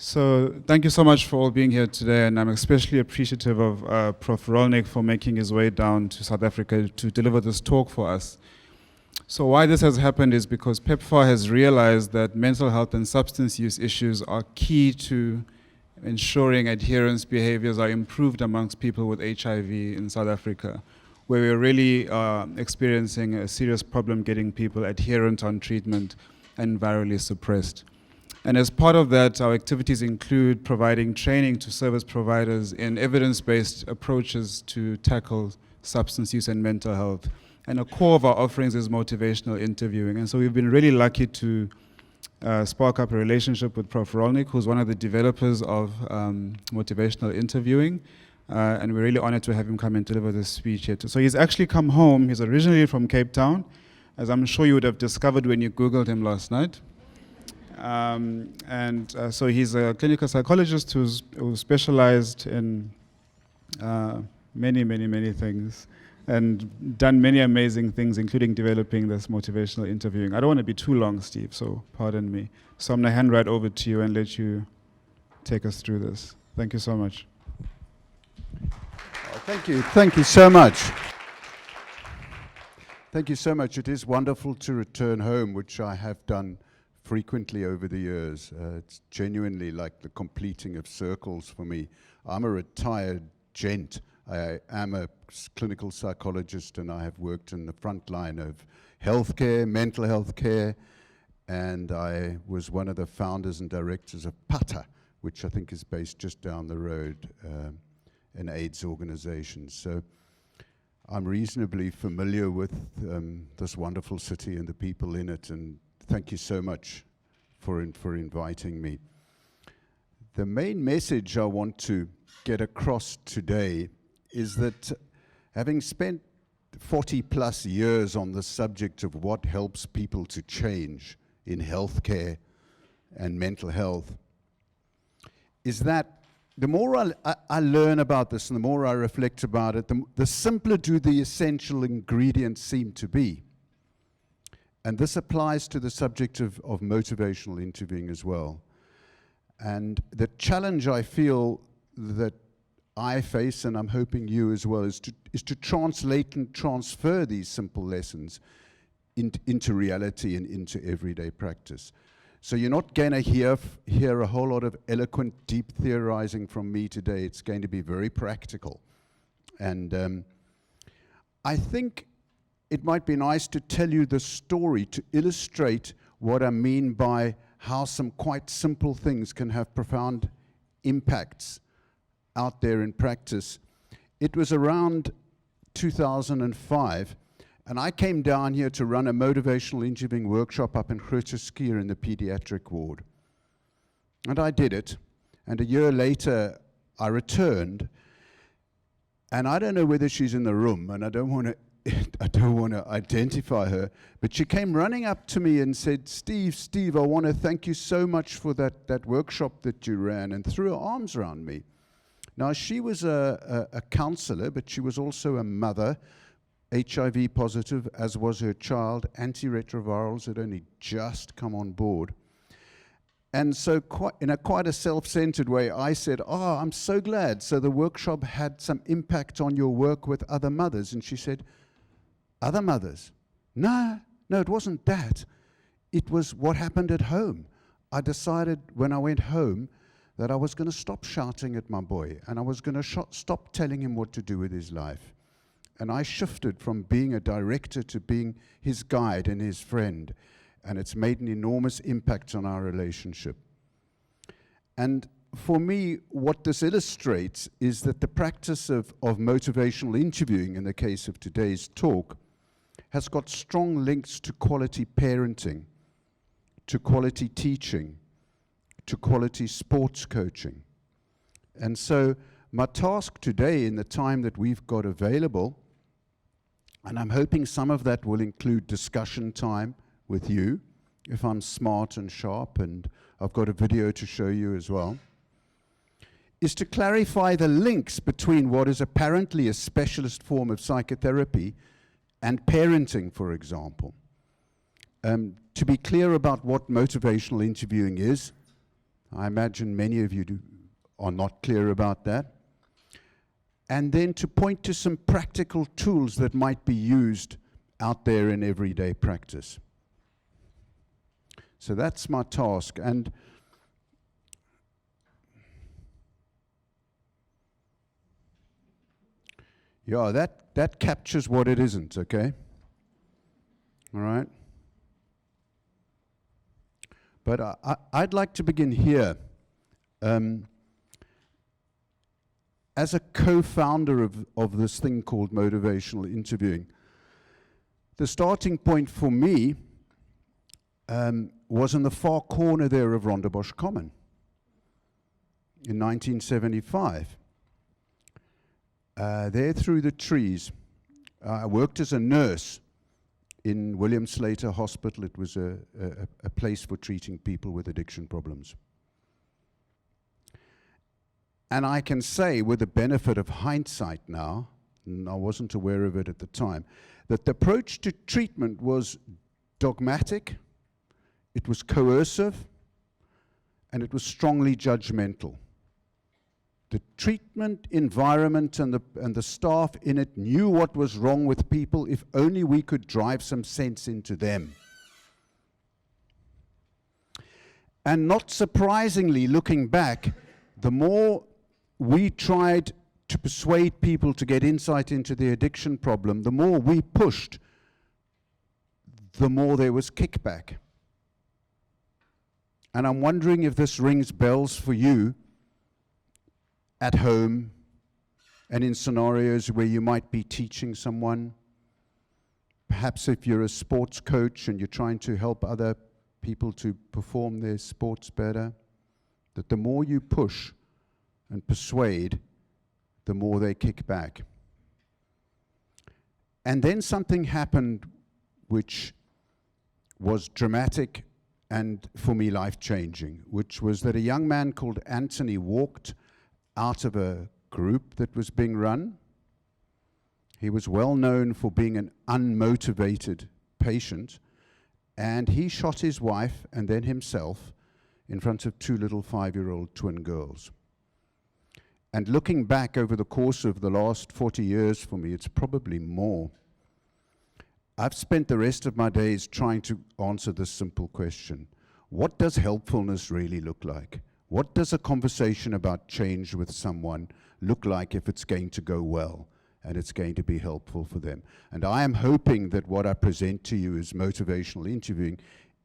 So thank you so much for all being here today, and I'm especially appreciative of Prof Rollnick for making his way down to South Africa to deliver this talk for us. So why this has happened is because PEPFAR has realized that mental health and substance use issues are key to ensuring adherence behaviors are improved amongst people with HIV in South Africa, where we're really experiencing a serious problem getting people adherent on treatment and virally suppressed. And as part of that, our activities include providing training to service providers in evidence-based approaches to tackle substance use and mental health. And a core of our offerings is motivational interviewing. And so we've been really lucky to spark up a relationship with Prof Rollnick, who's one of the developers of motivational interviewing. And we're really honored to have him come and deliver this speech here. So he's actually come home. He's originally from Cape Town, as I'm sure you would have discovered when you Googled him last night. So he's a clinical psychologist who's specialized in many things and done many amazing things, including developing this motivational interviewing. I don't want to be too long, Steve, so pardon me. So I'm going to hand right over to you and let you take us through this. Thank you so much. Thank you. Thank you so much. Thank you so much. It is wonderful to return home, which I have done frequently over the years. It's genuinely like the completing of circles for me. I'm a retired gent. I am a clinical psychologist, and I have worked in the front line of healthcare, mental health care, and I was one of the founders and directors of PATA, which I think is based just down the road, an AIDS organization. So I'm reasonably familiar with this wonderful city and the people in it, and thank you so much for inviting me. The main message I want to get across today is that having spent 40 plus years on the subject of what helps people to change in healthcare and mental health, is that the more I learn about this and the more I reflect about it, the simpler do the essential ingredients seem to be. And this applies to the subject of motivational interviewing as well. And the challenge I feel that I face, and I'm hoping you as well, is to translate and transfer these simple lessons into reality and into everyday practice. So you're not going to hear a whole lot of eloquent, deep theorizing from me today. It's going to be very practical. And I think it might be nice to tell you the story to illustrate what I mean by how some quite simple things can have profound impacts out there in practice. It was around 2005, and I came down here to run a motivational interviewing workshop up in Groote Schuur in the pediatric ward. And I did it, and a year later I returned, and I don't know whether she's in the room, and I don't want to identify her, but she came running up to me and said, Steve, I want to thank you so much for that workshop that you ran, and threw her arms around me. Now, she was a counselor, but she was also a mother, HIV positive, as was her child. Antiretrovirals had only just come on board. And so in quite a self-centered way, I said, I'm so glad. So the workshop had some impact on your work with other mothers. And she said, other mothers? No, it wasn't that. It was what happened at home. I decided when I went home that I was going to stop shouting at my boy, and I was going to stop telling him what to do with his life. And I shifted from being a director to being his guide and his friend. And it's made an enormous impact on our relationship. And for me, what this illustrates is that the practice of motivational interviewing, in the case of today's talk, has got strong links to quality parenting, to quality teaching, to quality sports coaching. And so my task today, in the time that we've got available, and I'm hoping some of that will include discussion time with you, if I'm smart and sharp, and I've got a video to show you as well, is to clarify the links between what is apparently a specialist form of psychotherapy and parenting, for example. To be clear about what motivational interviewing is, I imagine many of you are not clear about that. And then to point to some practical tools that might be used out there in everyday practice. So that's my task. And yeah, that captures what it isn't, okay? All right? But I'd like to begin here. As a co-founder of this thing called motivational interviewing, the starting point for me was in the far corner there of Rondebosch Common in 1975. There through the trees, I worked as a nurse in William Slater Hospital. It was a place for treating people with addiction problems. And I can say, with the benefit of hindsight now, and I wasn't aware of it at the time, that the approach to treatment was dogmatic, it was coercive, and it was strongly judgmental. The treatment environment and the staff in it knew what was wrong with people if only we could drive some sense into them. And not surprisingly, looking back, the more we tried to persuade people to get insight into the addiction problem, the more we pushed, the more there was kickback. And I'm wondering if this rings bells for you at home and in scenarios where you might be teaching someone. Perhaps if you're a sports coach and you're trying to help other people to perform their sports better, that the more you push and persuade, the more they kick back. And then something happened which was dramatic and, for me, life-changing, which was that a young man called Anthony walked out of a group that was being run. He was well known for being an unmotivated patient, and he shot his wife and then himself in front of 2 little 5-year-old twin girls. And looking back over the course of the last 40 years for me, it's probably more. I've spent the rest of my days trying to answer this simple question. What does helpfulness really look like? What does a conversation about change with someone look like if it's going to go well and it's going to be helpful for them? And I am hoping that what I present to you as motivational interviewing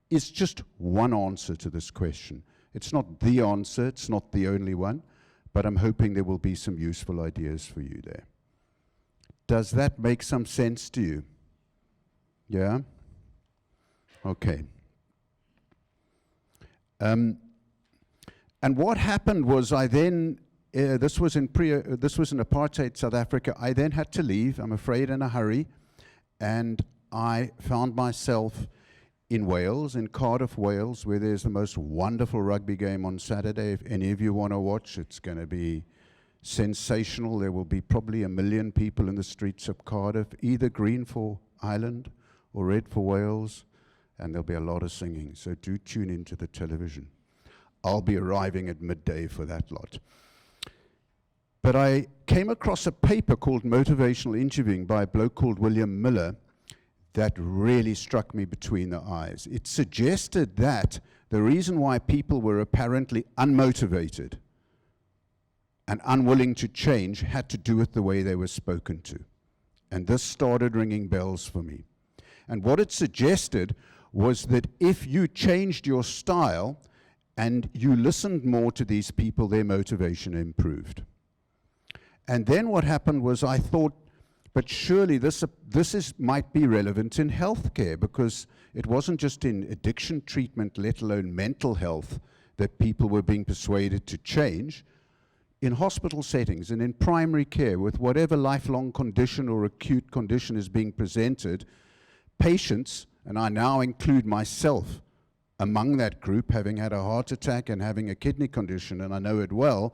is just one answer to this question. It's not the answer, it's not the only one, but I'm hoping there will be some useful ideas for you there. Does that make some sense to you? Yeah? Okay. And what happened was I then, this was in apartheid South Africa, I then had to leave, I'm afraid in a hurry, and I found myself in Wales, in Cardiff, Wales, where there's the most wonderful rugby game on Saturday. If any of you want to watch, it's going to be sensational. There will be probably 1 million people in the streets of Cardiff, either green for Ireland or red for Wales, and there'll be a lot of singing. So do tune into the television. I'll be arriving at midday for that lot. But I came across a paper called Motivational Interviewing by a bloke called William Miller that really struck me between the eyes. It suggested that the reason why people were apparently unmotivated and unwilling to change had to do with the way they were spoken to. And this started ringing bells for me. And what it suggested was that if you changed your style and you listened more to these people, their motivation improved. And then what happened was I thought, but surely this might be relevant in healthcare, because it wasn't just in addiction treatment, let alone mental health, that people were being persuaded to change. In hospital settings and in primary care, with whatever lifelong condition or acute condition is being presented, patients, and I now include myself among that group, having had a heart attack and having a kidney condition, and I know it well,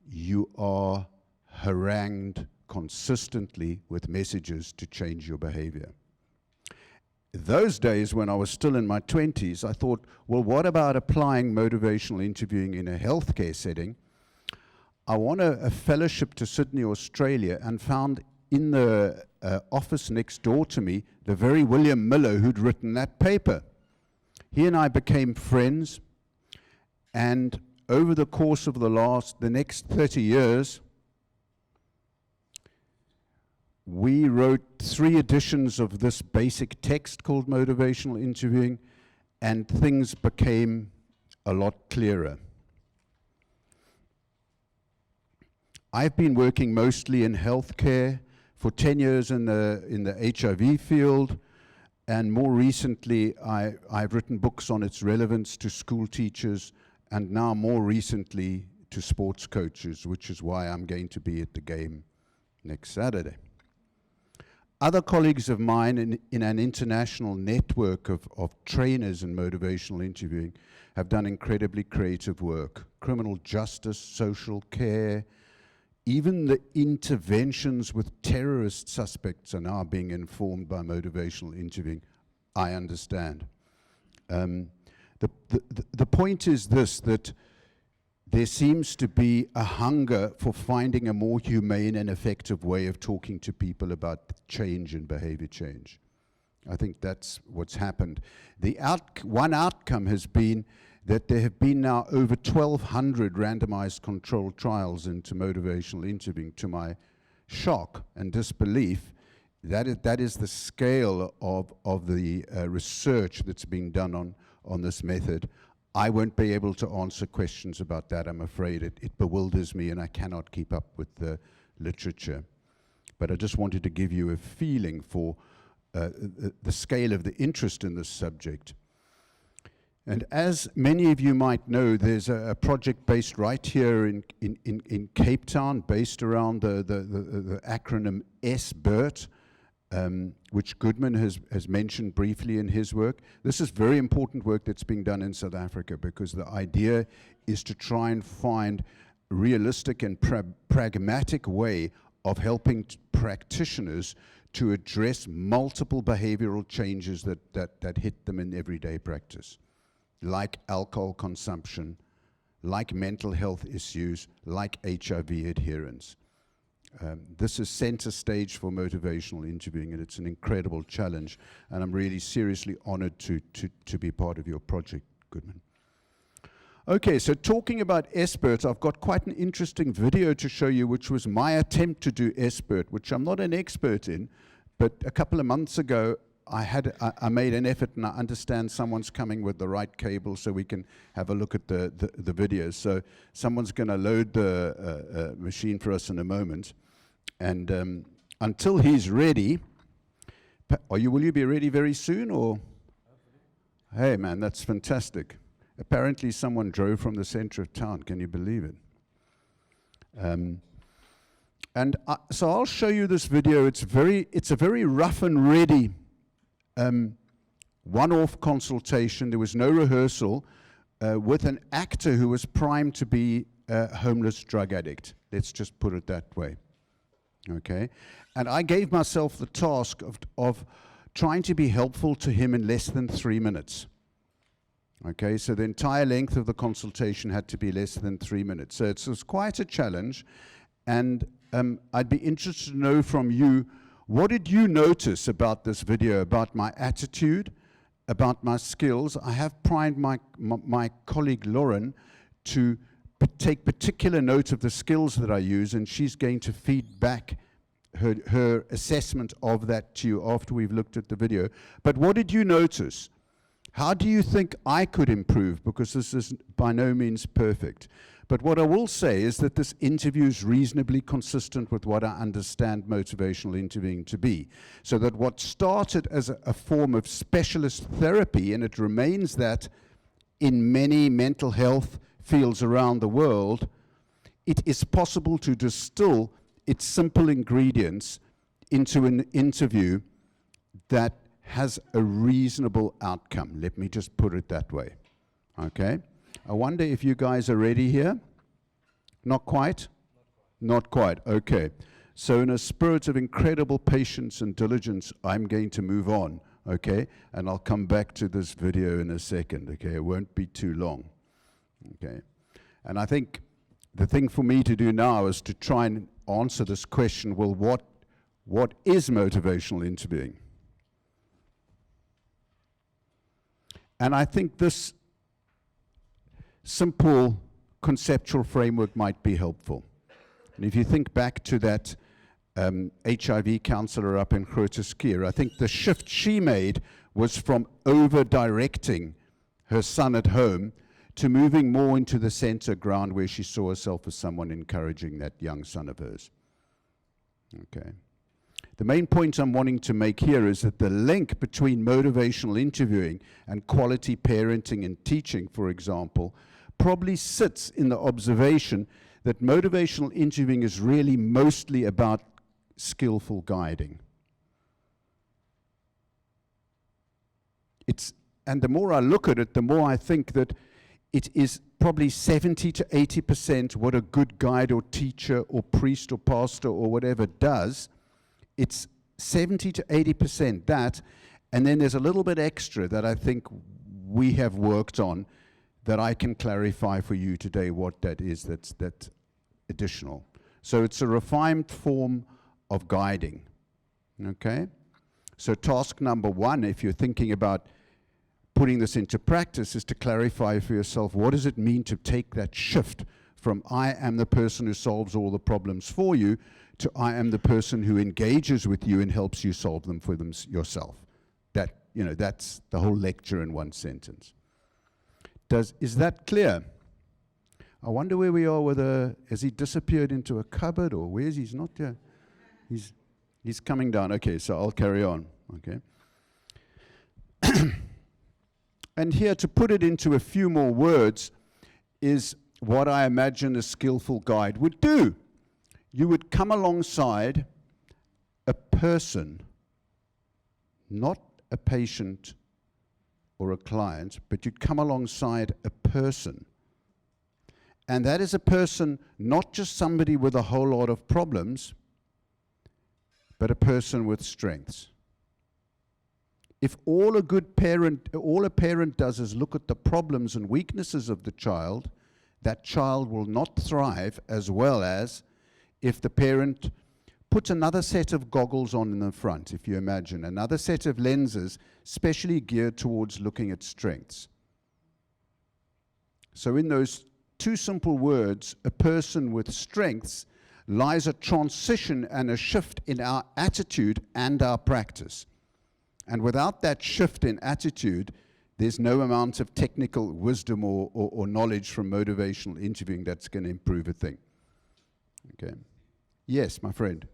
you are harangued consistently with messages to change your behavior. those days when I was still in my 20s, I thought, well, what about applying motivational interviewing in a healthcare setting? I won a fellowship to Sydney, Australia, and found in the office next door to me the very William Miller who'd written that paper. He and I became friends, and over the course of the next 30 years, we wrote 3 editions of this basic text called Motivational Interviewing, and things became a lot clearer. I've been working mostly in healthcare, for 10 years in the HIV field, and more recently I've written books on its relevance to school teachers, and now more recently to sports coaches, which is why I'm going to be at the game next Saturday. Other colleagues of mine in an international network of trainers in motivational interviewing have done incredibly creative work. Criminal justice, social care, even the interventions with terrorist suspects are now being informed by motivational interviewing, I understand. The point is this, that there seems to be a hunger for finding a more humane and effective way of talking to people about change and behavior change. I think that's what's happened. One outcome has been that there have been now over 1,200 randomized controlled trials into motivational interviewing. To my shock and disbelief, that is the scale of the research that's being done on this method. I won't be able to answer questions about that, I'm afraid. It bewilders me and I cannot keep up with the literature. But I just wanted to give you a feeling for the scale of the interest in this subject. And as many of you might know, there's a project based right here in Cape Town, based around the acronym SBIRT, which Goodman has mentioned briefly in his work. This is very important work that's being done in South Africa, because the idea is to try and find realistic and pragmatic way of helping practitioners to address multiple behavioral changes that hit them in everyday practice, like alcohol consumption, like mental health issues, like HIV adherence. This is center stage for motivational interviewing, and it's an incredible challenge, and I'm really seriously honored to be part of your project, Goodman. Okay, so talking about SBIRT, I've got quite an interesting video to show you, which was my attempt to do SBIRT, which I'm not an expert in, but a couple of months ago I made an effort, and I understand someone's coming with the right cable so we can have a look at the videos. So someone's going to load the machine for us in a moment. And until he's ready, will you be ready very soon? Or? Hey man, that's fantastic. Apparently someone drove from the center of town. Can you believe it? So I'll show you this video. It's a very rough and ready one-off consultation. There was no rehearsal, with an actor who was primed to be a homeless drug addict. Let's just put it that way. Okay? And I gave myself the task of trying to be helpful to him in less than 3 minutes. Okay, so the entire length of the consultation had to be less than 3 minutes. So it was quite a challenge, and I'd be interested to know from you, what did you notice about this video, about my attitude, about my skills? I have primed my colleague Lauren to take particular note of the skills that I use, and she's going to feed back her assessment of that to you after we've looked at the video. But what did you notice? How do you think I could improve? Because this is by no means perfect. But what I will say is that this interview is reasonably consistent with what I understand motivational interviewing to be. So that what started as a form of specialist therapy, and it remains that in many mental health fields around the world, it is possible to distill its simple ingredients into an interview that has a reasonable outcome. Let me just put it that way. Okay? I wonder if you guys are ready here? Not quite? Not quite. Okay. So in a spirit of incredible patience and diligence, I'm going to move on. okay? And I'll come back to this video in a second, okay? It won't be too long, okay? And I think the thing for me to do now is to try and answer this question, well, what is motivational interviewing? And I think this simple conceptual framework might be helpful. And if you think back to that HIV counsellor up in Groote, I think the shift she made was from over-directing her son at home to moving more into the center ground where she saw herself as someone encouraging that young son of hers. Okay. The main point I'm wanting to make here is that the link between motivational interviewing and quality parenting and teaching, for example, probably sits in the observation that motivational interviewing is really mostly about skillful guiding. And the more I look at it, the more I think that it is probably 70 to 80% what a good guide or teacher or priest or pastor or whatever does. It's 70 to 80% that, and then there's a little bit extra that I think we have worked on that I can clarify for you today what that is that's additional. So it's a refined form of guiding, okay? So task number one, if you're thinking about putting this into practice, is to clarify for yourself, what does it mean to take that shift from I am the person who solves all the problems for you to I am the person who engages with you and helps you solve them for yourself. That, you know, that's the whole lecture in one sentence. Is that clear? I wonder where we are with has he disappeared into a cupboard or where is he? He's not there. He's coming down. Okay, so I'll carry on, okay? And here, to put it into a few more words, is what I imagine a skillful guide would do. You would come alongside a person, not a patient or a client, but you'd come alongside a person. And that is a person, not just somebody with a whole lot of problems, but a person with strengths. If all a parent does is look at the problems and weaknesses of the child, that child will not thrive as well as if the parent puts another set of goggles on in the front, if you imagine, another set of lenses specially geared towards looking at strengths. So in those two simple words, a person with strengths, lies a transition and a shift in our attitude and our practice. And without that shift in attitude, there's no amount of technical wisdom or knowledge from motivational interviewing that's going to improve a thing. Okay. Yes, my friend.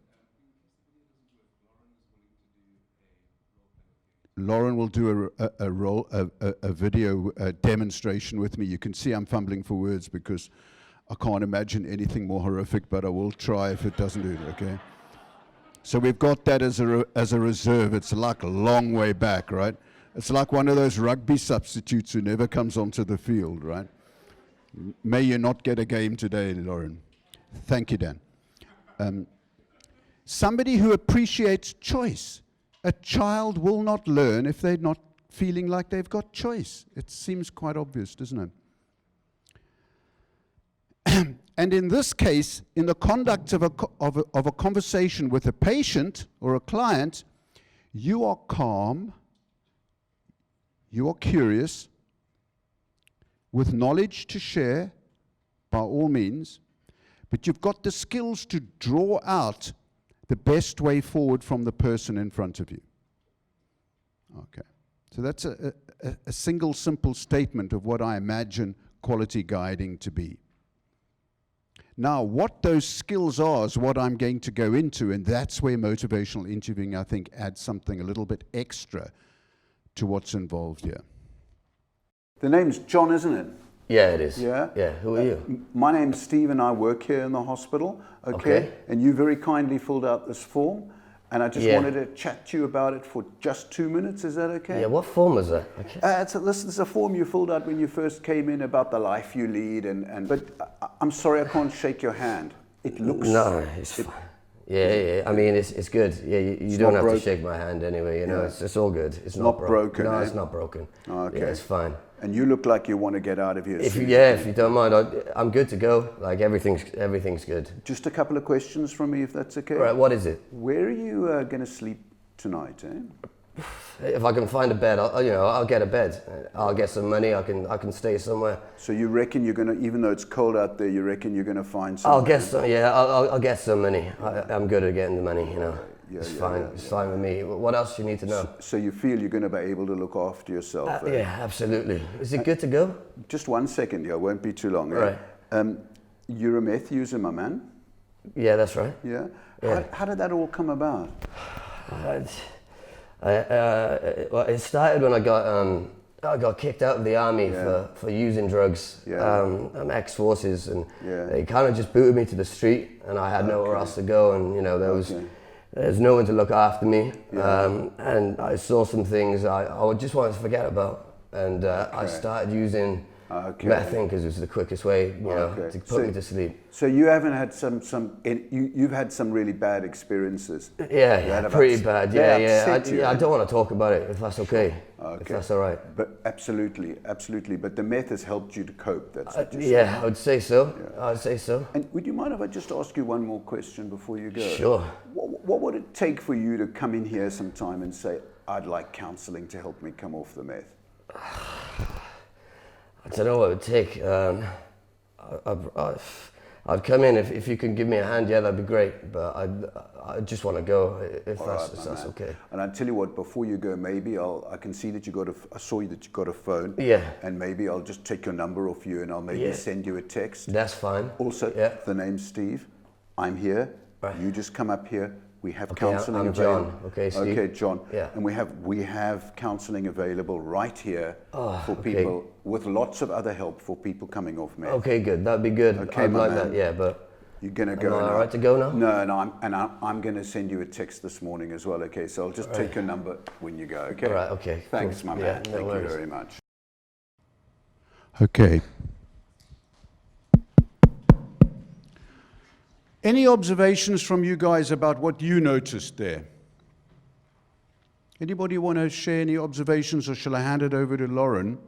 Lauren will do a video demonstration with me. You can see I'm fumbling for words because I can't imagine anything more horrific, but I will try if it doesn't do it, okay? So we've got that as a reserve. It's like a long way back, right? It's like one of those rugby substitutes who never comes onto the field, right? May you not get a game today, Lauren. Thank you, Dan. Somebody who appreciates choice. A child will not learn if they're not feeling like they've got choice. It seems quite obvious, doesn't it? And in this case, in the conduct of a conversation with a patient or a client, you are calm, you are curious, with knowledge to share, by all means, but you've got the skills to draw out the best way forward from the person in front of you. Okay, so that's a single simple statement of what I imagine quality guiding to be. Now, what those skills are is what I'm going to go into, and that's where motivational interviewing, I think, adds something a little bit extra to what's involved here. The name's John, isn't it? Yeah, it is. Yeah? Yeah, who are you? My name's Steve and I work here in the hospital, okay? And you very kindly filled out this form, and I just wanted to chat to you about it for just 2 minutes. Is that okay? Yeah, what form is that? Okay. This is a form you filled out when you first came in about the life you lead, but I'm sorry I can't shake your hand. It looks... No, it's fine. Yeah. I mean, it's good. Yeah, you don't have to shake my hand anyway. You know, it's all good. It's not broken. No, eh? it's not broken. Okay. Yeah, it's fine. And you look like you want to get out of here. If you don't mind, I'm good to go. Like everything's good. Just a couple of questions from me, if that's okay. All right. What is it? Where are you going to sleep tonight? If I can find a bed, I'll get a bed. I'll get some money. I can stay somewhere. So you reckon you're gonna, even though it's cold out there, you reckon you're gonna find some? I'll get some. Yeah, I'll get some money. I'm good at getting the money. You know, it's fine. It's fine with me. What else do you need to know? So you feel you're gonna be able to look after yourself? Yeah, absolutely. Is it good to go? Just 1 second, it won't be too long. Right. You're a meth user, my man? Yeah, that's right. Yeah. Yeah. How did that all come about? Well, it started when I got kicked out of the army for using drugs. Yeah. I'm ex-forces, and they kind of just booted me to the street, and I had nowhere else to go, and there's no one to look after me. And I saw some things I just wanted to forget about, and I started using methane because it was the quickest way, to put me to sleep. So you haven't had you've had some really bad experiences. Yeah, pretty bad. Yeah. I don't want to talk about it, if that's okay. If that's all right. But absolutely. But the meth has helped you to cope. That's what I would say so. Yeah. I would say so. And would you mind if I just ask you one more question before you go? Sure. What would it take for you to come in here sometime and say, I'd like counselling to help me come off the meth? I don't know what it would take. I'd come in if you can give me a hand. Yeah, that'd be great. But I just want to go if that's okay. And I tell you what, before you go, maybe I can see that I saw that you got a phone. Yeah. And maybe I'll just take your number off you and I'll maybe send you a text. That's fine. Also, the name's Steve. I'm here. Right. You just come up here. We have counselling I'm available. John. Okay, Steve. Okay, John. Yeah. And we have counselling available right here for people, with lots of other help for people coming off meth. Okay, good. That'd be good. Okay, I'd like that. Yeah, but you're gonna go. Am I all right to go now? No. I'm gonna send you a text this morning as well. Okay, so I'll just take your number when you go. Okay. All right. Okay. Thanks, my man. No Thank worries. you very much. Okay. Any observations from you guys about what you noticed there? Anybody want to share any observations, or shall I hand it over to Lauren?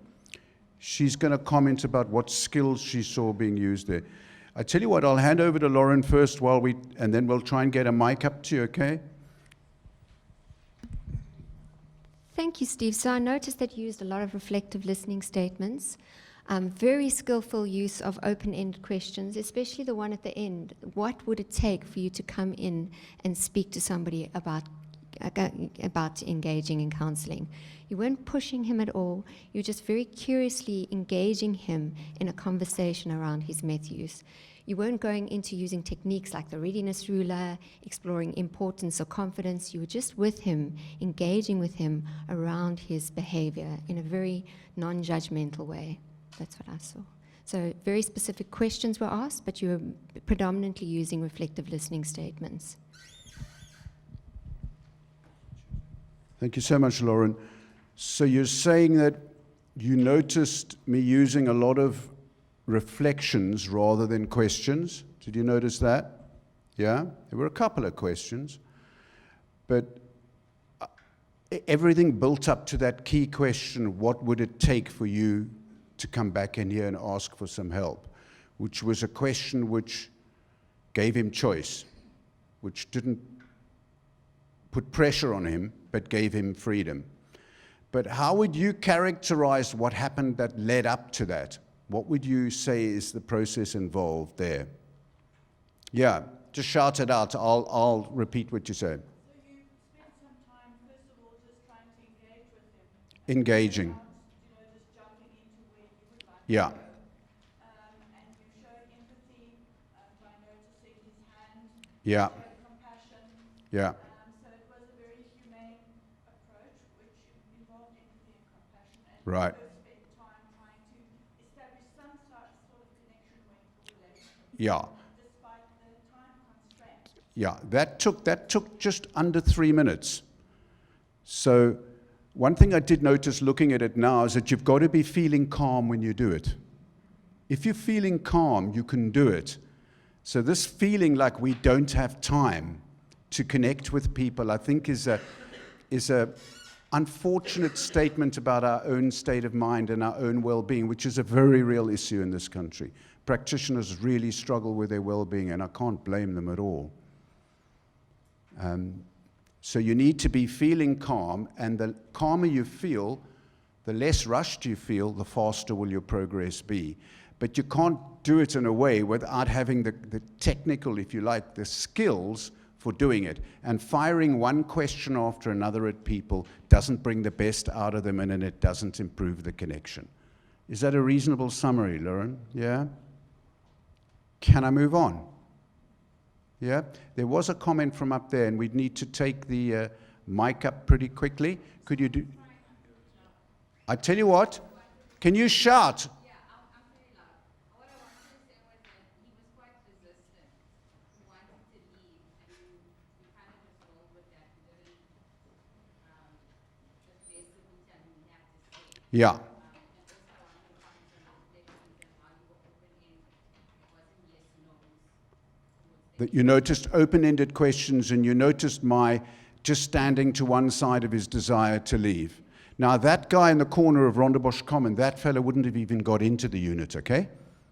She's going to comment about what skills she saw being used there. I tell you what, I'll hand over to Lauren first and then we'll try and get a mic up to you, okay? Thank you, Steve. So I noticed that you used a lot of reflective listening statements. Very skillful use of open-ended questions, especially the one at the end. What would it take for you to come in and speak to somebody about engaging in counselling? You weren't pushing him at all. You were just very curiously engaging him in a conversation around his meth use. You weren't going into using techniques like the readiness ruler, exploring importance or confidence. You were just with him, engaging with him around his behaviour in a very non-judgmental way. That's what I saw. So very specific questions were asked, but you were predominantly using reflective listening statements. Thank you so much, Lauren. So you're saying that you noticed me using a lot of reflections rather than questions. Did you notice that? Yeah? There were a couple of questions, but everything built up to that key question, what would it take for you to come back in here and ask for some help, which was a question which gave him choice, which didn't put pressure on him, but gave him freedom. But how would you characterize what happened that led up to that? What would you say is the process involved there? Yeah, just shout it out. I'll repeat what you said. So you spent some time, first of all, just trying to engage with him. Engaging. Just jumping into where you would like Yeah. to go. And you showed empathy by noticing his hand. Yeah. You showed compassion. Yeah. So it was a very humane approach, which involved empathy and compassion. And Right. you spent time trying to establish some sort of connection with the relationship. Yeah. Despite the time constraint. Yeah, that took just under 3 minutes. So one thing I did notice looking at it now is that you've got to be feeling calm when you do it. If you're feeling calm, you can do it. So this feeling like we don't have time to connect with people, I think is a unfortunate statement about our own state of mind and our own well-being, which is a very real issue in this country. Practitioners really struggle with their well-being, and I can't blame them at all. So you need to be feeling calm, and the calmer you feel, the less rushed you feel, the faster will your progress be. But you can't do it in a way without having the technical, if you like, the skills for doing it. And firing one question after another at people doesn't bring the best out of them, and it doesn't improve the connection. Is that a reasonable summary, Lauren? Yeah? Can I move on? Yeah? There was a comment from up there, and we'd need to take the mic up pretty quickly. Could you do? I tell you what, can you shout? Yeah. That you noticed open-ended questions, and you noticed my just standing to one side of his desire to leave. Now, that guy in the corner of Rondebosch Common, that fellow wouldn't have even got into the unit, okay?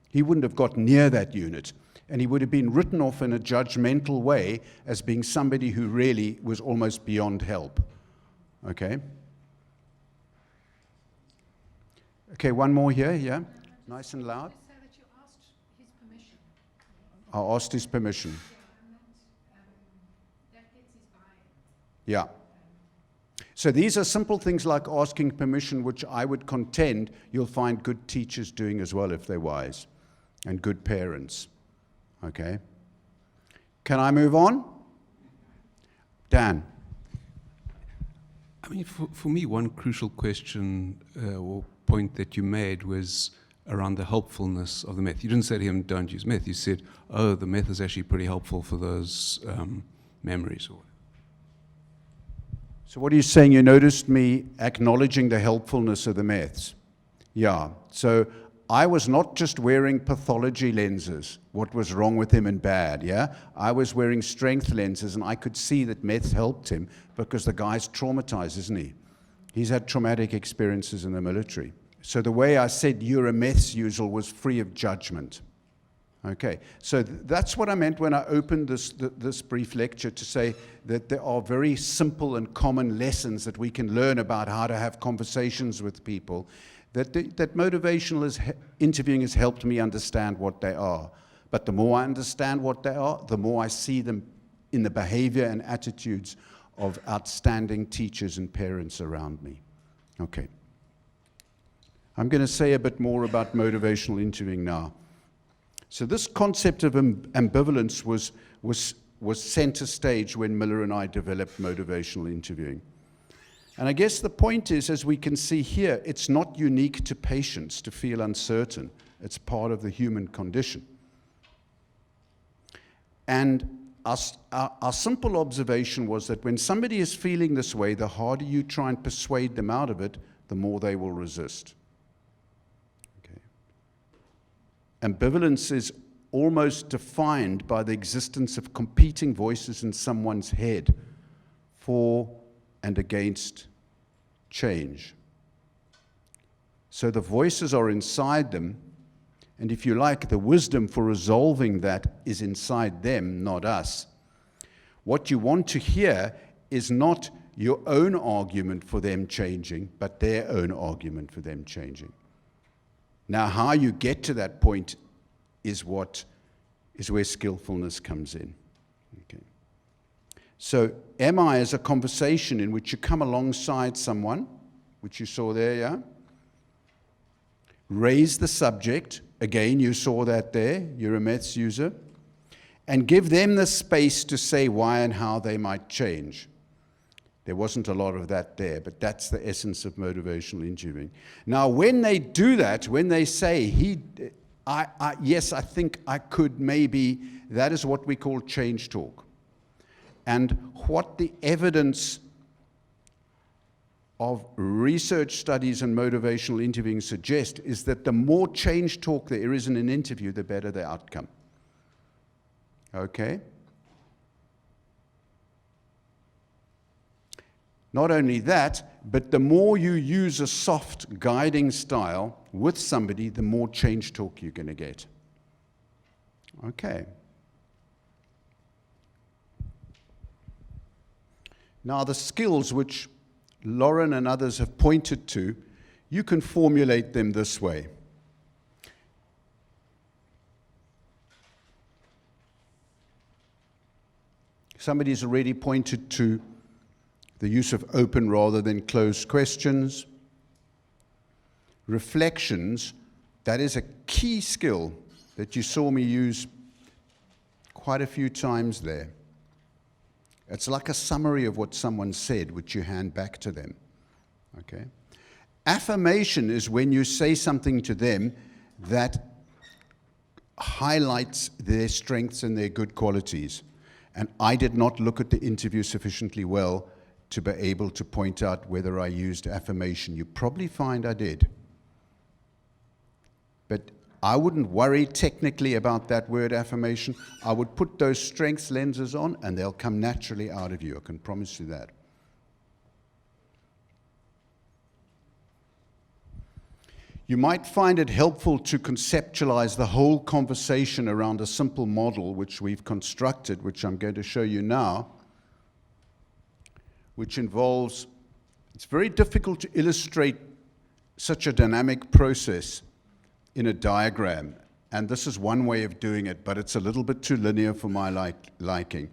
He wouldn't have got near that unit. And he would have been written off in a judgmental way as being somebody who really was almost beyond help, okay? Okay, one more here, yeah? Nice and loud. Say that you asked his permission. I asked his permission. Yeah, and that gets his buy-in. Yeah. So these are simple things like asking permission, which I would contend you'll find good teachers doing as well if they're wise, and good parents. Okay? Can I move on? Dan. I mean, for me, one crucial question or point that you made was around the helpfulness of the meth. You didn't say to him, don't use meth. You said, oh, the meth is actually pretty helpful for those memories. So what are you saying? You noticed me acknowledging the helpfulness of the meths. Yeah. So I was not just wearing pathology lenses, what was wrong with him and bad, yeah? I was wearing strength lenses, and I could see that meth helped him because the guy's traumatized, isn't he? He's had traumatic experiences in the military. So the way I said you're a meths user was free of judgment. Okay, so that's what I meant when I opened this brief lecture, to say that there are very simple and common lessons that we can learn about how to have conversations with people, that motivational interviewing has helped me understand what they are. But the more I understand what they are, the more I see them in the behavior and attitudes of outstanding teachers and parents around me. Okay. I'm going to say a bit more about motivational interviewing now. So this concept of ambivalence was center stage when Miller and I developed motivational interviewing. And I guess the point is, as we can see here, it's not unique to patients to feel uncertain. It's part of the human condition. And our simple observation was that when somebody is feeling this way, the harder you try and persuade them out of it, the more they will resist. Okay. Ambivalence is almost defined by the existence of competing voices in someone's head for and against change. So the voices are inside them, and if you like, the wisdom for resolving that is inside them, not us. What you want to hear is not your own argument for them changing, but their own argument for them changing. Now, how you get to that point is where skillfulness comes in. Okay. So, MI is a conversation in which you come alongside someone, which you saw there, yeah? Raise the subject. Again, you saw that there, you're a meths user, and give them the space to say why and how they might change. There wasn't a lot of that there, but that's the essence of motivational interviewing. Now, when they do that, when they say, yes, I think I could maybe, that is what we call change talk. And what the evidence of research studies and motivational interviewing suggest is that the more change talk there is in an interview, the better the outcome. Okay? Not only that, but the more you use a soft guiding style with somebody, the more change talk you're going to get. Okay. Now, the skills which Lauren and others have pointed to, you can formulate them this way. Somebody's already pointed to the use of open rather than closed questions. Reflections, that is a key skill that you saw me use quite a few times there. It's like a summary of what someone said, which you hand back to them. Okay? Affirmation is when you say something to them that highlights their strengths and their good qualities. And I did not look at the interview sufficiently well to be able to point out whether I used affirmation. You probably find I did. But I wouldn't worry technically about that word affirmation. I would put those strengths lenses on and they'll come naturally out of you. I can promise you that. You might find it helpful to conceptualize the whole conversation around a simple model which we've constructed, which I'm going to show you now, which involves, it's very difficult to illustrate such a dynamic process in a diagram. And this is one way of doing it, but it's a little bit too linear for my liking.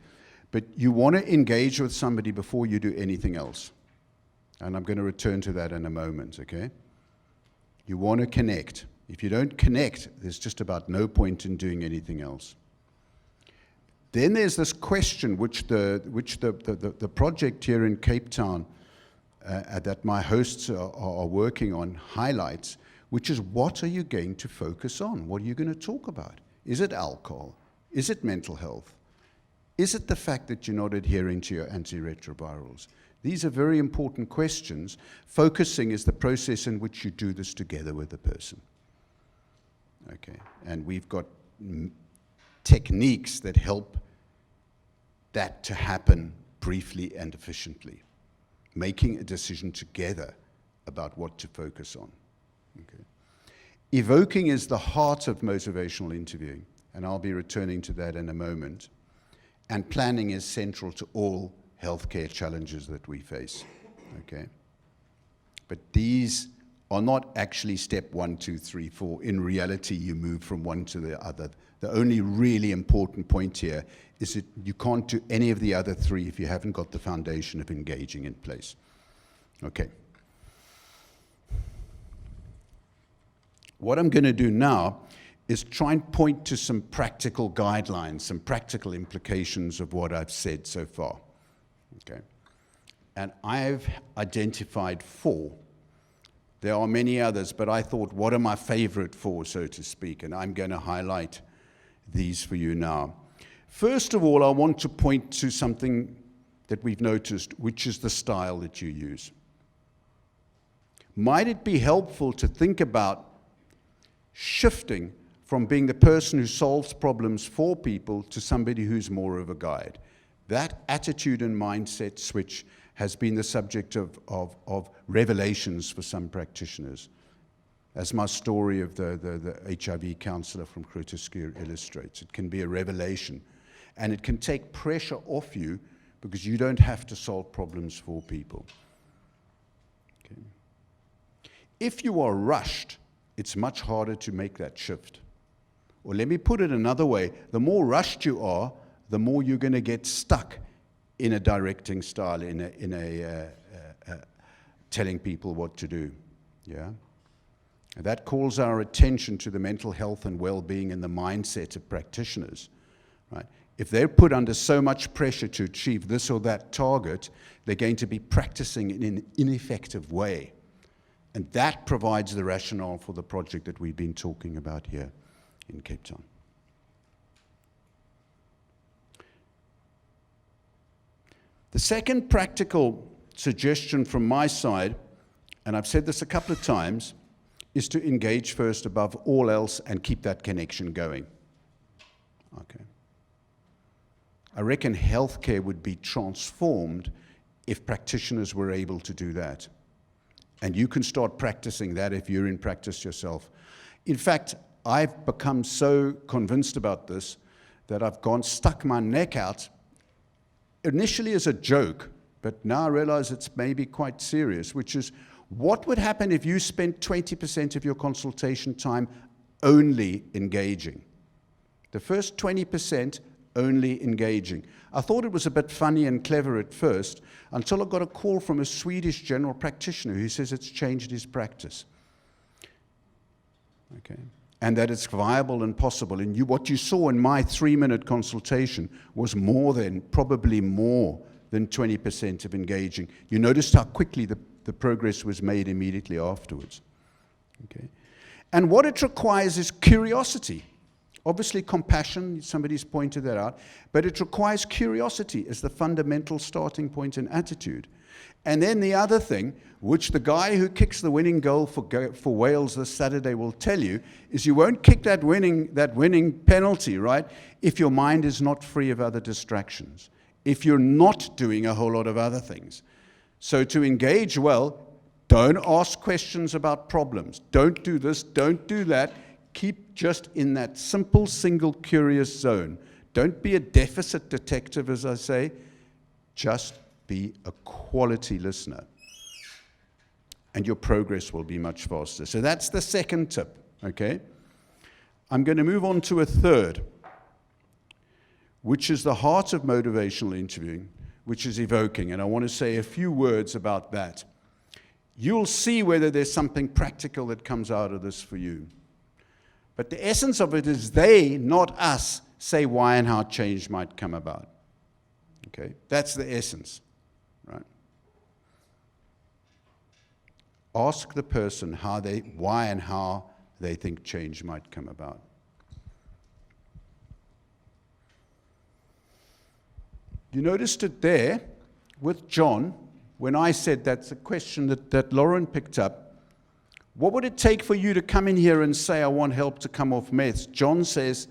But you want to engage with somebody before you do anything else. And I'm going to return to that in a moment, okay? You want to connect. If you don't connect, there's just about no point in doing anything else. Then there's this question which the project here in Cape Town that my hosts are working on highlights, which is what are you going to focus on? What are you going to talk about? Is it alcohol? Is it mental health? Is it the fact that you're not adhering to your antiretrovirals? These are very important questions. Focusing is the process in which you do this together with the person. Okay, and we've got techniques that help that to happen briefly and efficiently. Making a decision together about what to focus on. Okay. Evoking is the heart of motivational interviewing, and I'll be returning to that in a moment. And planning is central to all healthcare challenges that we face, okay? But these are not actually step 1, 2, 3, 4. In reality, you move from one to the other. The only really important point here is that you can't do any of the other three if you haven't got the foundation of engaging in place. Okay. What I'm going to do now is try and point to some practical guidelines, some practical implications of what I've said so far. Okay. And I've identified 4. There are many others, but I thought, what are my favorite 4, so to speak? And I'm going to highlight these for you now. First of all, I want to point to something that we've noticed, which is the style that you use. Might it be helpful to think about shifting from being the person who solves problems for people to somebody who's more of a guide? That attitude and mindset switch has been the subject of revelations for some practitioners, as my story of the HIV counsellor from Grotesque illustrates. It can be a revelation, and it can take pressure off you because you don't have to solve problems for people. Okay. If you are rushed, it's much harder to make that shift. Or let me put it another way, the more rushed you are, the more you're going to get stuck in a directing style, in a telling people what to do. Yeah? And that calls our attention to the mental health and well-being and the mindset of practitioners. Right? If they're put under so much pressure to achieve this or that target, they're going to be practicing in an ineffective way. And that provides the rationale for the project that we've been talking about here in Cape Town. The second practical suggestion from my side, and I've said this a couple of times, is to engage first above all else and keep that connection going. Okay. I reckon healthcare would be transformed if practitioners were able to do that. And you can start practicing that if you're in practice yourself. In fact, I've become so convinced about this that I've stuck my neck out, initially as a joke, but now I realize it's maybe quite serious, which is, what would happen if you spent 20% of your consultation time only engaging? The first 20% only engaging. I thought it was a bit funny and clever at first, until I got a call from a Swedish general practitioner who says it's changed his practice. Okay. And that it's viable and possible. And what you saw in my 3-minute consultation was probably more than 20% of engaging. You noticed how quickly the progress was made immediately afterwards. Okay. And what it requires is curiosity. Obviously compassion, somebody's pointed that out, but it requires curiosity as the fundamental starting point and attitude. And then the other thing, which the guy who kicks the winning goal for Wales this Saturday will tell you, is you won't kick that winning penalty, right, if your mind is not free of other distractions, if you're not doing a whole lot of other things. So to engage well, don't ask questions about problems. Don't do this, don't do that. Keep just in that simple, single, curious zone. Don't be a deficit detective, as I say. Just be a quality listener. And your progress will be much faster. So that's the second tip, okay? I'm going to move on to a third, which is the heart of motivational interviewing, which is evoking. And I want to say a few words about that. You'll see whether there's something practical that comes out of this for you. But the essence of it is they, not us, say why and how change might come about. Okay? That's the essence, right? Ask the person why and how they think change might come about. You noticed it there with John, when I said that's a question that Lauren picked up. What would it take for you to come in here and say, I want help to come off meds? John says,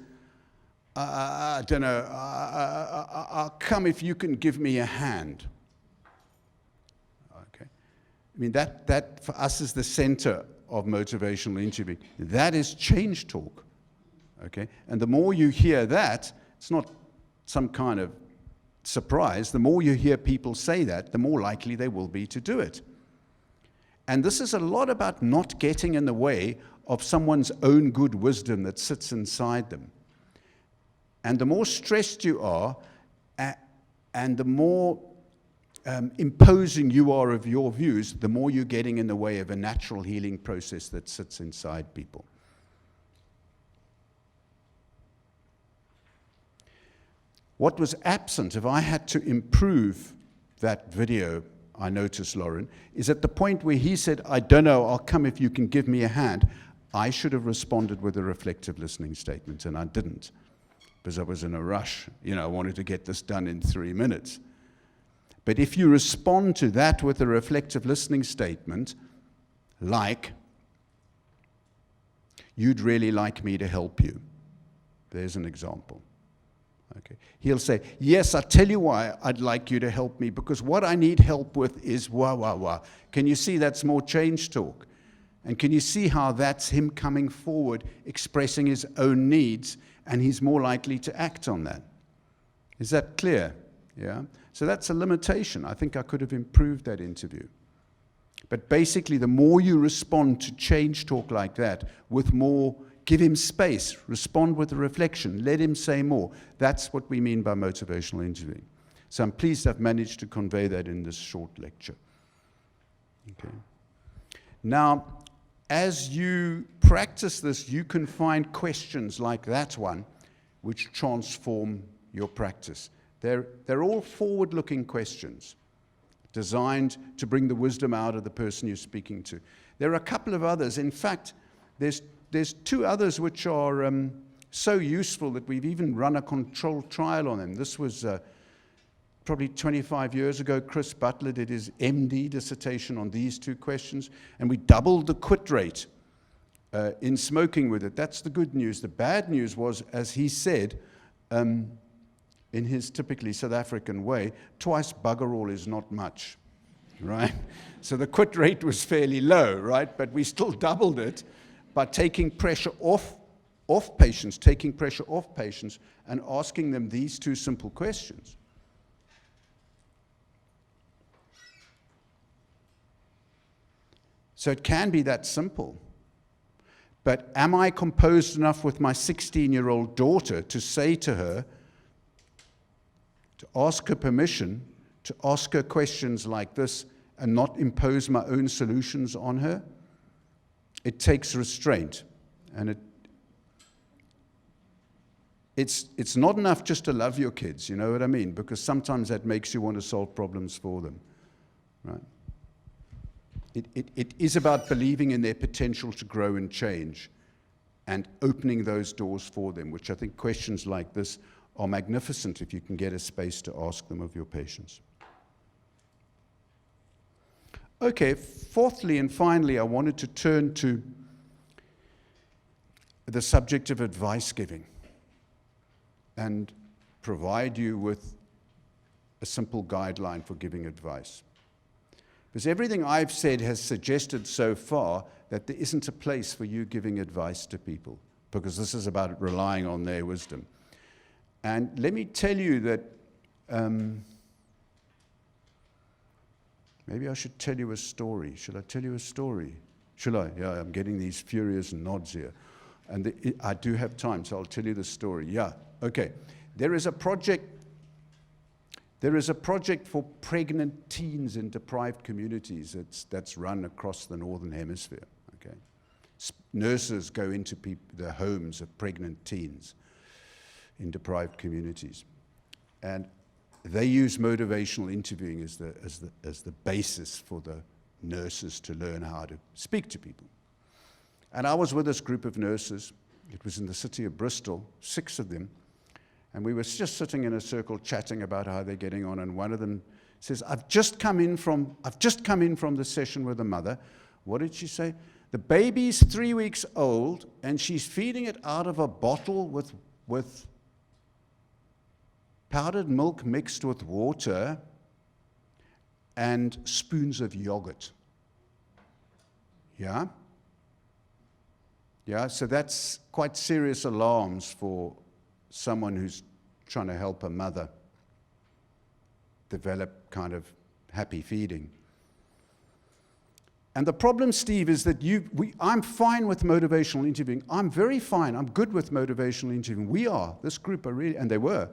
I don't know, I'll come if you can give me a hand. Okay. I mean, that for us is the center of motivational interviewing. That is change talk. Okay. And the more you hear that, it's not some kind of surprise. The more you hear people say that, the more likely they will be to do it. And this is a lot about not getting in the way of someone's own good wisdom that sits inside them. And the more stressed you are, and the more imposing you are of your views, the more you're getting in the way of a natural healing process that sits inside people. What was absent, if I had to improve that video, I noticed, Lauren, is at the point where he said, I don't know, I'll come if you can give me a hand, I should have responded with a reflective listening statement, and I didn't, because I was in a rush. I wanted to get this done in 3 minutes. But if you respond to that with a reflective listening statement, like, you'd really like me to help you. There's an example. Okay. He'll say, yes, I'll tell you why I'd like you to help me, because what I need help with is wah, wah, wah. Can you see that's more change talk? And can you see how that's him coming forward, expressing his own needs, and he's more likely to act on that? Is that clear? Yeah? So that's a limitation. I think I could have improved that interview. But basically, the more you respond to change talk like that, with more, give him space, respond with a reflection, let him say more. That's what we mean by motivational interviewing. So I'm pleased I've managed to convey that in this short lecture. Okay. Now, as you practice this, you can find questions like that one which transform your practice. They're all forward-looking questions designed to bring the wisdom out of the person you're speaking to. There are a couple of others. In fact, there's 2 others which are so useful that we've even run a controlled trial on them. This was probably 25 years ago. Chris Butler did his MD dissertation on these 2 questions, and we doubled the quit rate in smoking with it. That's the good news. The bad news was, as he said, in his typically South African way, twice bugger all is not much, right? So the quit rate was fairly low, right? But we still doubled it by taking pressure off patients, and asking them these two simple questions. So it can be that simple. But am I composed enough with my 16-year-old daughter to say to her, to ask her permission, to ask her questions like this and not impose my own solutions on her? It takes restraint. And it's not enough just to love your kids, you know what I mean? Because sometimes that makes you want to solve problems for them, right? It is about believing in their potential to grow and change and opening those doors for them, which I think questions like this are magnificent if you can get a space to ask them of your patients. Okay, fourthly and finally, I wanted to turn to the subject of advice giving and provide you with a simple guideline for giving advice. Because everything I've said has suggested so far that there isn't a place for you giving advice to people, because this is about relying on their wisdom. And let me tell you that maybe I should tell you a story. Should I tell you a story? Should I? Yeah, I'm getting these furious nods here. And I do have time, so I'll tell you the story. Yeah, okay. There is a project for pregnant teens in deprived communities that's run across the Northern Hemisphere. Okay, nurses go into the homes of pregnant teens in deprived communities, and they use motivational interviewing as the basis for the nurses to learn how to speak to people. And I was with this group of nurses. It was in the city of Bristol, 6 of them. And we were just sitting in a circle chatting about how they're getting on, and one of them says, I've just come in from the session with the mother. What did she say? The baby's 3 weeks old, and she's feeding it out of a bottle with powdered milk mixed with water and spoons of yogurt. Yeah? Yeah, so that's quite serious alarms for someone who's trying to help a mother develop kind of happy feeding. And the problem, Steve, is that I'm fine with motivational interviewing. I'm very fine. I'm good with motivational interviewing. This group are really, and they were.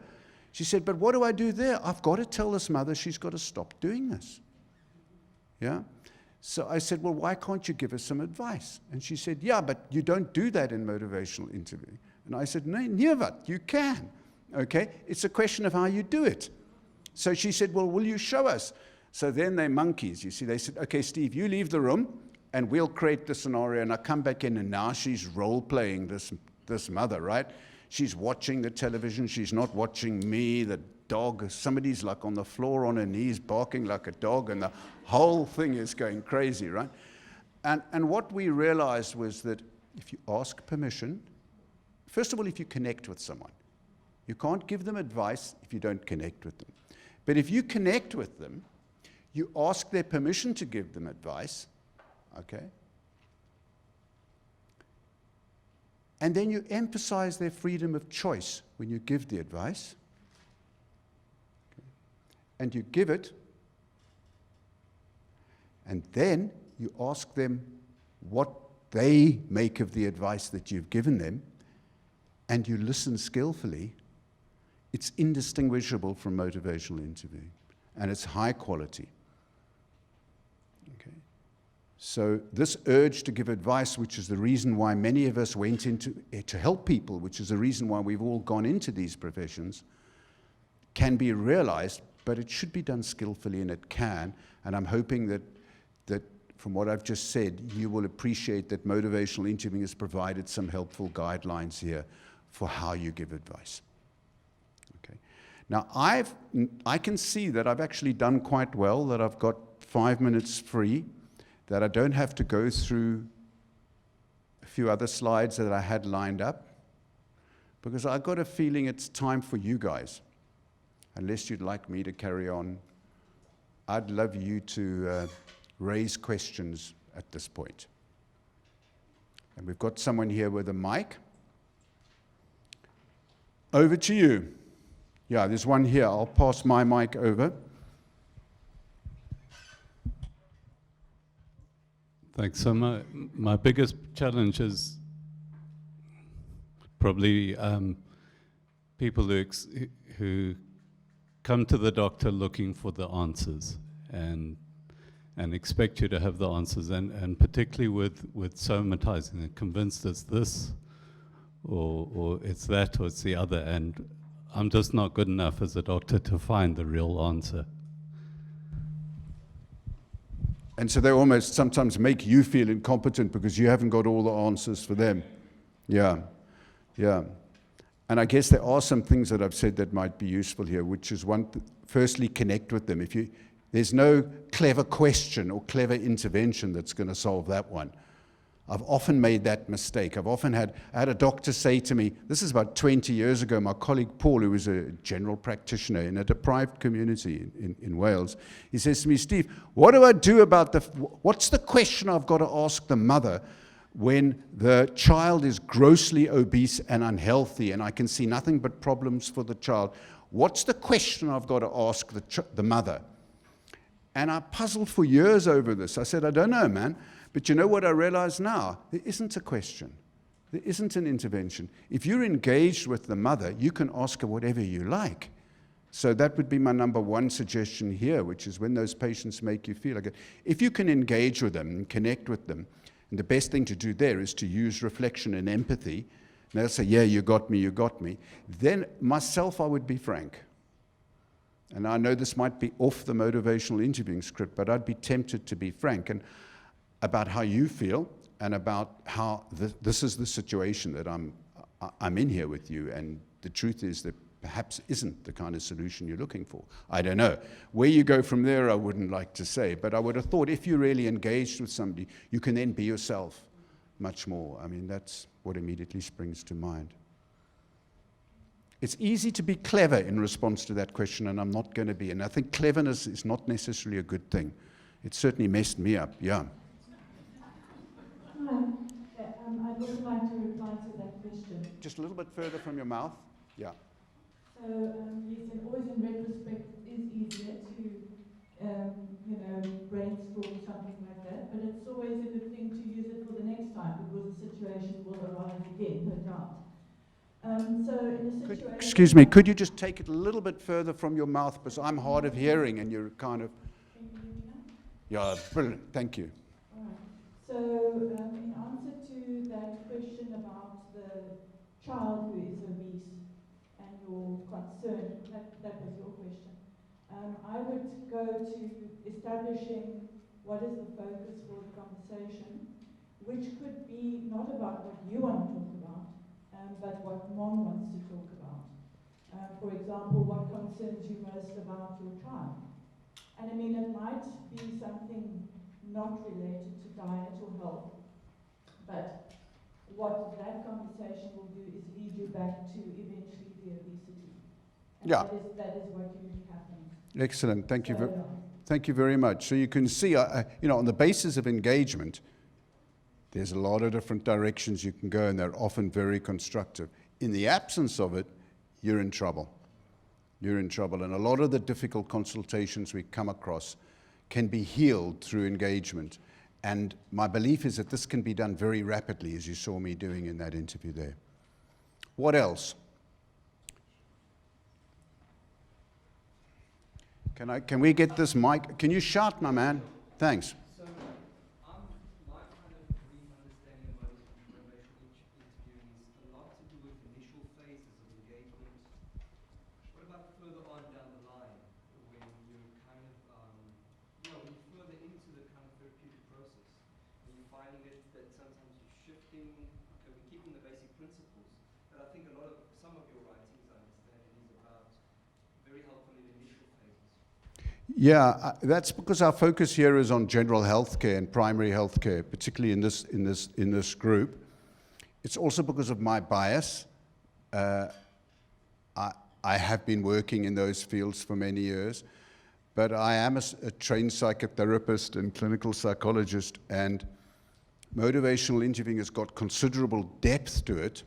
She said, but what do I do there? I've got to tell this mother she's got to stop doing this. Yeah? So I said, well, why can't you give us some advice? And she said, yeah, but you don't do that in motivational interviewing. And I said, no, never. You can. Okay? It's a question of how you do it. So she said, well, will you show us? So then they're monkeys, you see. They said, okay, Steve, you leave the room, and we'll create the scenario. And I come back in, and now she's role-playing this mother, right? She's watching the television. She's not watching me, the dog. Somebody's like on the floor on her knees, barking like a dog, and the whole thing is going crazy, right? And what we realized was that if you ask permission, first of all, if you connect with someone, you can't give them advice if you don't connect with them. But if you connect with them, you ask their permission to give them advice, okay? And then you emphasize their freedom of choice when you give the advice. Okay? And you give it, and then you ask them what they make of the advice that you've given them, and you listen skillfully. It's indistinguishable from motivational interviewing, and it's high quality. Okay. So this urge to give advice, which is the reason why many of us went into to help people, which is the reason why we've all gone into these professions, can be realized, but it should be done skillfully, and it can. And I'm hoping that from what I've just said, you will appreciate that motivational interviewing has provided some helpful guidelines here for how you give advice. Okay. Now, I can see that I've actually done quite well, that I've got 5 minutes free, that I don't have to go through a few other slides that I had lined up, because I got a feeling it's time for you guys. unless you'd like me to carry on, I'd love you to raise questions at this point. And we've got someone here with a mic. Over to you. Yeah, there's one here. I'll pass my mic over. Thanks. So my biggest challenge is probably people who come to the doctor looking for the answers and expect you to have the answers, and particularly with somatizing, they're convinced it's this or it's that or it's the other, and I'm just not good enough as a doctor to find the real answer. And so they almost sometimes make you feel incompetent because you haven't got all the answers for them. Yeah, yeah. And I guess there are some things that I've said that might be useful here, which is one, firstly, connect with them. There's no clever question or clever intervention that's going to solve that one. I've often made that mistake. I had a doctor say to me, this is about 20 years ago, my colleague Paul, who was a general practitioner in a deprived community in Wales, he says to me, Steve, what do I do about what's the question I've got to ask the mother when the child is grossly obese and unhealthy and I can see nothing but problems for the child? What's the question I've got to ask the mother? And I puzzled for years over this. I said, I don't know, man. But you know what I realize now? There isn't a question. There isn't an intervention. If you're engaged with the mother, you can ask her whatever you like. So that would be my number one suggestion here, which is when those patients make you feel like it. If you can engage with them and connect with them, and the best thing to do there is to use reflection and empathy, and they'll say, yeah, you got me, you got me. Then myself, I would be frank. And I know this might be off the motivational interviewing script, but I'd be tempted to be frank and about how you feel and about how this is the situation that I'm in here with you, and the truth is that perhaps isn't the kind of solution you're looking for. I don't know. Where you go from there, I wouldn't like to say, but I would have thought if you're really engaged with somebody, you can then be yourself much more. I mean, that's what immediately springs to mind. It's easy to be clever in response to that question, and I'm not going to be. And I think cleverness is not necessarily a good thing. It certainly messed me up, yeah. Hi. I'd also like to reply to that question. Just a little bit further from your mouth. Yeah. So, yes, and always in retrospect, it is easier to, brainstorm something like that, but it's always a good thing to use it for the next time because the situation will arise again, no doubt. So in a situation... Excuse me, could you just take it a little bit further from your mouth because I'm hard of hearing and you're kind of... Can you hear me now? Yeah, brilliant, thank you. All right. So in answer to that question about the child who is obese and your concern, that was your question, I would go to establishing what is the focus for the conversation, which could be not about what you want to talk about, but what mom wants to talk about. For example, what concerns you most about your child. And I mean, it might be something not related to diet or health, but what that conversation will do is lead you back to eventually the obesity. And yeah. that is what usually happens. Excellent, thank you. Thank you very much. So you can see, on the basis of engagement, there's a lot of different directions you can go, and they're often very constructive. In the absence of it, you're in trouble. You're in trouble. And a lot of the difficult consultations we come across can be healed through engagement. And my belief is that this can be done very rapidly, as you saw me doing in that interview there. What else? Can we get this mic? Can you shout, my man? Thanks. So, my kind of brief understanding about motivational interviewing is a lot to do with initial phases of engagement. What about further on down the line, when you're kind of, when you're further into the kind of therapeutic process, and you're finding that sometimes you're shifting, okay, we're keeping the basic principles, but I think some of your writings, I understand, is about very helpful in initial phases. Yeah, that's because our focus here is on general healthcare and primary healthcare, particularly in this group. It's also because of my bias. I I have been working in those fields for many years, but I am a trained psychotherapist and clinical psychologist, and motivational interviewing has got considerable depth to it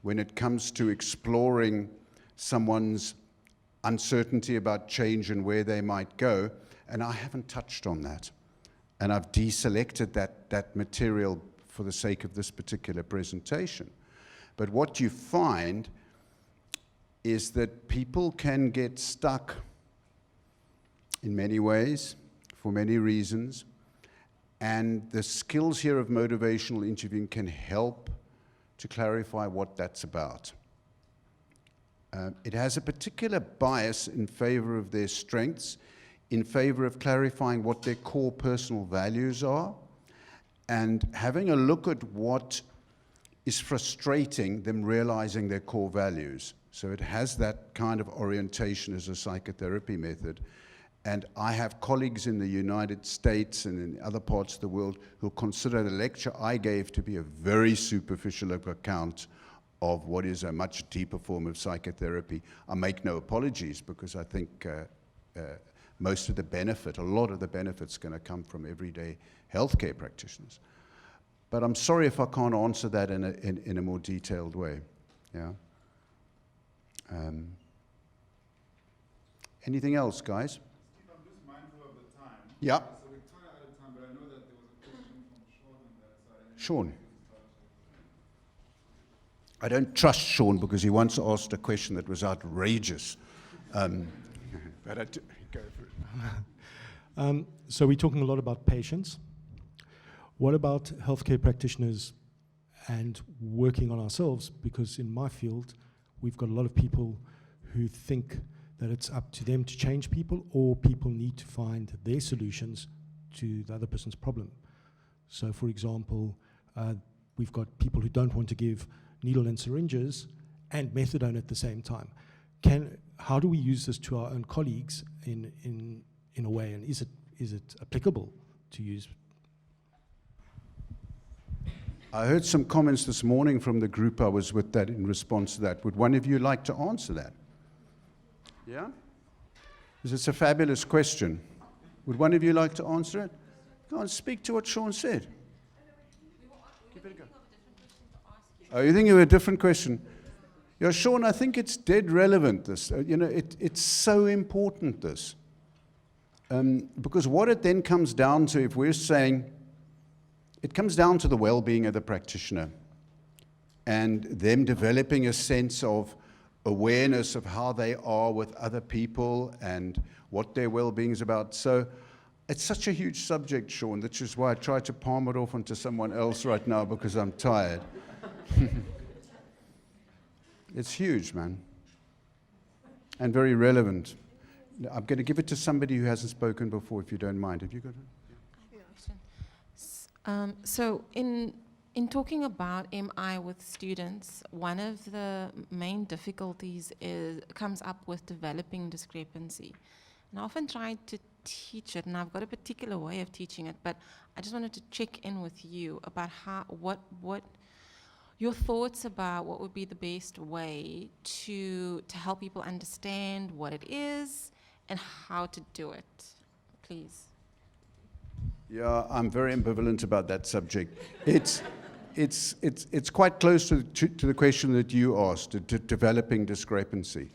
when it comes to exploring someone's uncertainty about change and where they might go, and I haven't touched on that. And I've deselected that material for the sake of this particular presentation. But what you find is that people can get stuck in many ways, for many reasons, and the skills here of motivational interviewing can help to clarify what that's about. It has a particular bias in favor of their strengths, in favor of clarifying what their core personal values are, and having a look at what is frustrating them realizing their core values. So it has that kind of orientation as a psychotherapy method. And I have colleagues in the United States and in other parts of the world who consider the lecture I gave to be a very superficial account of what is a much deeper form of psychotherapy. I make no apologies, because I think most of the benefit, a lot of the benefit's going to come from everyday healthcare practitioners. But I'm sorry if I can't answer that in a more detailed way. Yeah. Anything else, guys? Steve, I'm just mindful of the time. Yeah. So we're kind of out of time, but I know that there was a question from Sean on that side. Sean. I don't trust Sean because he once asked a question that was outrageous. But I go for it. So we're talking a lot about patients. What about healthcare practitioners and working on ourselves? Because in my field, we've got a lot of people who think that it's up to them to change people, or people need to find their solutions to the other person's problem. So for example, we've got people who don't want to give needle and syringes and methadone at the same time. How do we use this to our own colleagues in a way, and is it applicable to use? I heard some comments this morning from the group I was with that in response to that. Would one of you like to answer that? Yeah? Because it's a fabulous question. Would one of you like to answer it? Go on, speak to what Sean said. Give it a go. Oh, you think of a different question? Yeah, Sean, I think it's dead relevant, this. It's so important, this. Because what it then comes down to, if we're saying, it comes down to the well-being of the practitioner and them developing a sense of awareness of how they are with other people and what their well-being is about. So it's such a huge subject, Sean, which is why I try to palm it off onto someone else right now, because I'm tired. It's huge, man, and very relevant. I'm going to give it to somebody who hasn't spoken before, if you don't mind. Have you got it? So in talking about MI with students, one of the main difficulties comes up with developing discrepancy. And I often try to teach it, and I've got a particular way of teaching it, but I just wanted to check in with you about what your thoughts about what would be the best way to help people understand what it is and how to do it, please. Yeah, I'm very ambivalent about that subject. It's quite close to the question that you asked, to developing discrepancy.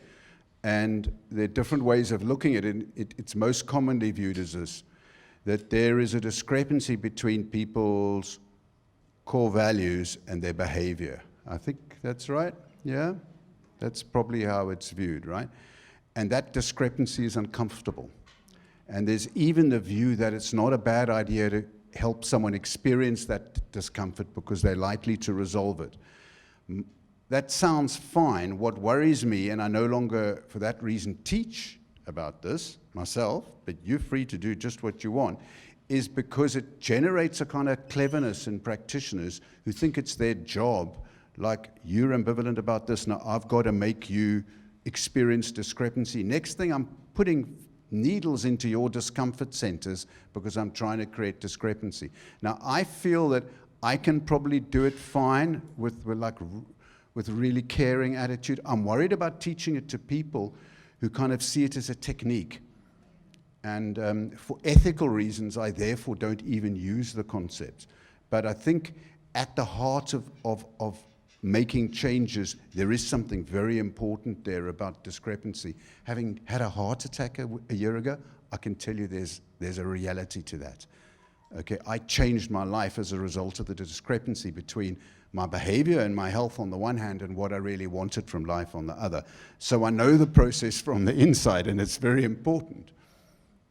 And there are different ways of looking at it. It's most commonly viewed as this, that there is a discrepancy between people's core values and their behavior. I think that's right, yeah? That's probably how it's viewed, right? And that discrepancy is uncomfortable. And there's even the view that it's not a bad idea to help someone experience that discomfort because they're likely to resolve it. That sounds fine. What worries me, and I no longer, for that reason, teach about this myself, but you're free to do just what you want, is because it generates a kind of cleverness in practitioners who think it's their job, like, you're ambivalent about this, now I've got to make you experience discrepancy. Next thing, I'm putting needles into your discomfort centers because I'm trying to create discrepancy. Now, I feel that I can probably do it fine with like with a really caring attitude. I'm worried about teaching it to people who kind of see it as a technique. And for ethical reasons, I therefore don't even use the concept. But I think at the heart of making changes, there is something very important there about discrepancy. Having had a heart attack a year ago, I can tell you there's a reality to that. Okay, I changed my life as a result of the discrepancy between my behavior and my health on the one hand and what I really wanted from life on the other. So I know the process from the inside, and it's very important.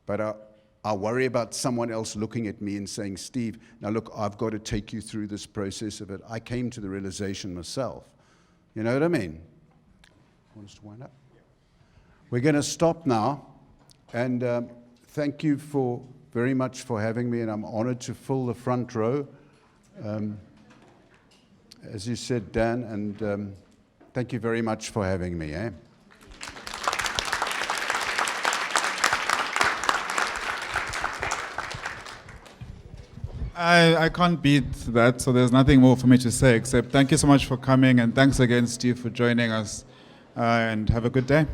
But I worry about someone else looking at me and saying, Steve, now look, I've got to take you through this process of it. I came to the realization myself. You know what I mean? Want us to wind up? We're going to stop now. And thank you very much for having me, and I'm honored to fill the front row. As you said, Dan, and thank you very much for having me. I can't beat that, so there's nothing more for me to say except thank you so much for coming, and thanks again, Steve, for joining us, and have a good day.